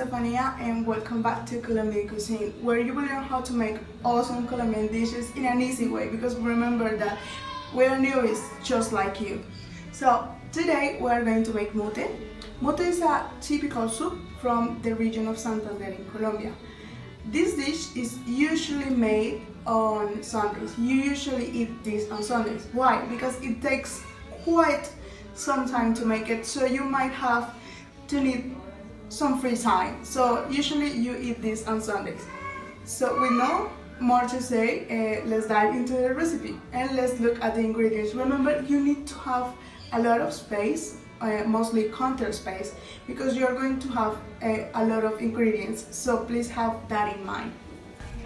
Estefania and welcome back to Colombian Cuisine, where you will learn how to make awesome Colombian dishes in an easy way, because remember that we're newbies just like you. So today we're going to make mote. Mote is a typical soup from the region of Santander in Colombia. This dish is usually made on Sundays. You usually eat this on Sundays. Why? Because it takes quite some time to make it, so you might have to need some free time. So usually you eat this on Sundays. So with no more to say, let's dive into the recipe and let's look at the ingredients. Remember, you need to have a lot of space, mostly counter space, because you're going to have a lot of ingredients, so please have that in mind.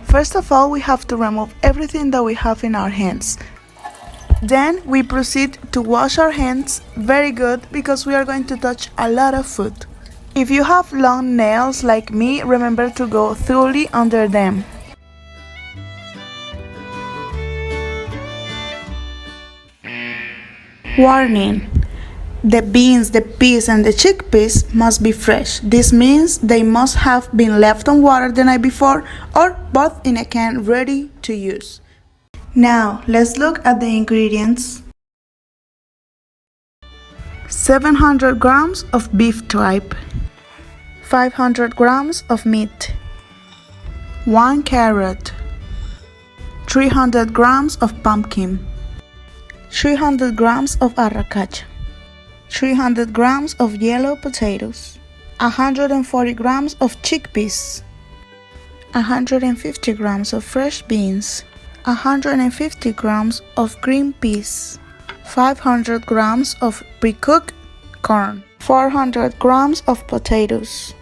First of all, we have to remove everything that we have in our hands. Then we proceed to wash our hands very good, because we are going to touch a lot of food. If you have long nails like me, remember to go thoroughly under them. Warning: the beans, the peas and the chickpeas must be fresh. This means they must have been left on water the night before, or both in a can ready to use. Now let's look at the ingredients. 700 grams of beef tripe, 500 grams of meat, 1 carrot, 300 grams of pumpkin, 300 grams of arracacha, 300 grams of yellow potatoes, 140 grams of chickpeas, 150 grams of fresh beans, 150 grams of green peas, 500 grams of pre-cooked corn, 400 grams of potatoes,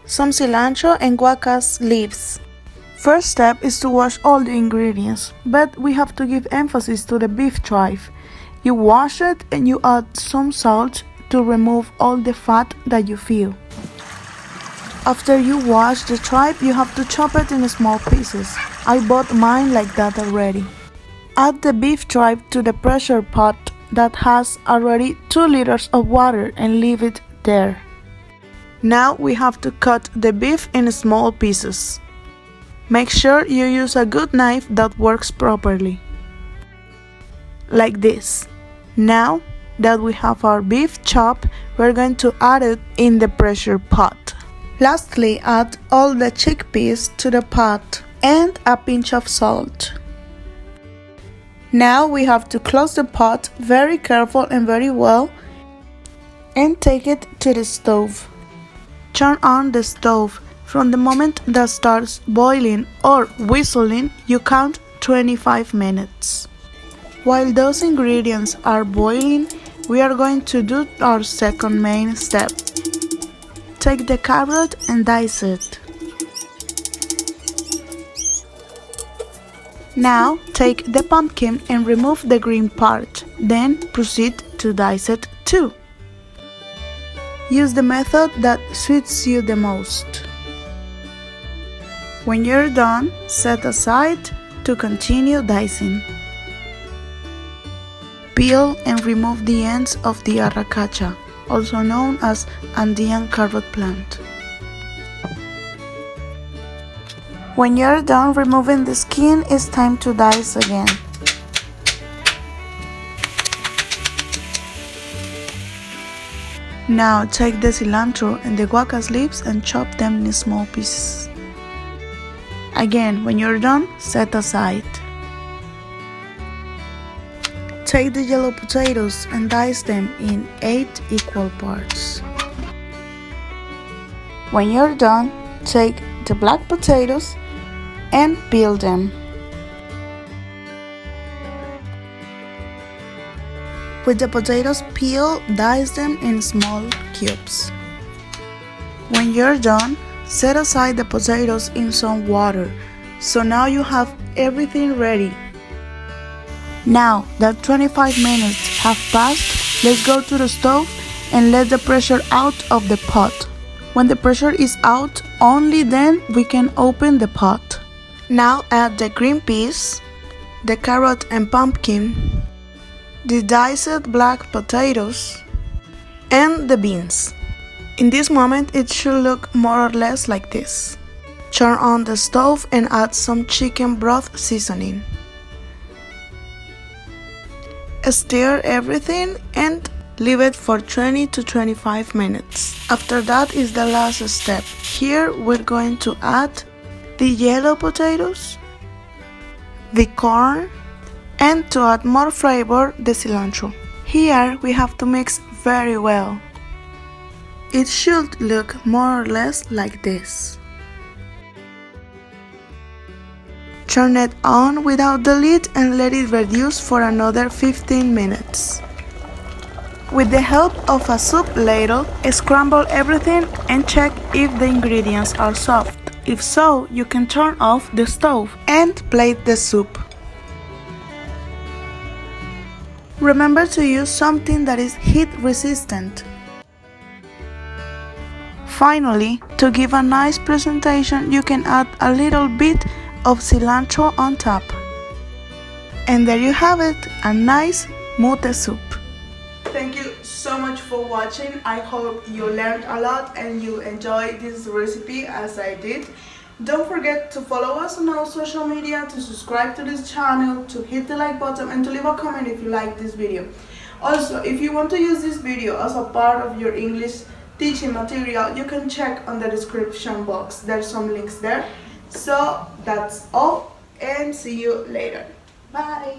some cilantro and guacas leaves. First step is to wash all the ingredients, but we have to give emphasis to the beef tripe. You wash it and you add some salt to remove all the fat that you feel. After you wash the tripe, you have to chop it in small pieces. I bought mine like that already. Add the beef tripe to the pressure pot that has already 2 liters of water and leave it there. Now we have to cut the beef in small pieces. Make sure you use a good knife that works properly. Like this. Now that we have our beef chopped, we're going to add it in the pressure pot. Lastly, add all the chickpeas to the pot and a pinch of salt. Now we have to close the pot very careful and very well and take it to the stove. Turn on the stove. From the moment that starts boiling or whistling, you count 25 minutes. While those ingredients are boiling, we are going to do our second main step. Take the carrot and dice it. Now take the pumpkin and remove the green part, then proceed to dice it too. Use the method that suits you the most. When you're done, set aside to continue dicing. Peel and remove the ends of the arracacha, also known as Andean carrot plant. When you're done removing the skin, it's time to dice again. Now take the cilantro and the guacas leaves and chop them in small pieces. Again, when you're done, set aside. Take the yellow potatoes and dice them in 8 equal parts. When you're done, take the black potatoes and peel them. With the potatoes peeled, dice them in small cubes. When you're done, set aside the potatoes in some water. So now you have everything ready. Now that 25 minutes have passed, let's go to the stove and let the pressure out of the pot. When the pressure is out, only then we can open the pot. Now add the green peas, the carrot and pumpkin, the diced black potatoes, and the beans. In this moment, it should look more or less like this. Turn on the stove and add some chicken broth seasoning. Stir everything and leave it for 20 to 25 minutes. After that is the last step. Here we're going to add the yellow potatoes, the corn, and to add more flavor, the cilantro. Here we have to mix very well. It should look more or less like this. Turn it on without the lid and let it reduce for another 15 minutes. With the help of a soup ladle, scramble everything and check if the ingredients are soft. If so, you can turn off the stove and plate the soup. Remember to use something that is heat resistant. Finally, to give a nice presentation, you can add a little bit of cilantro on top. And there you have it, a nice mote soup. Thank you so much for watching. I hope you learned a lot and you enjoyed this recipe as I did. Don't forget to follow us on our social media, to subscribe to this channel, to hit the like button, and to leave a comment if you like this video. Also, if you want to use this video as a part of your English teaching material, you can check on the description box. There's some links there. So that's all, and see you later. Bye.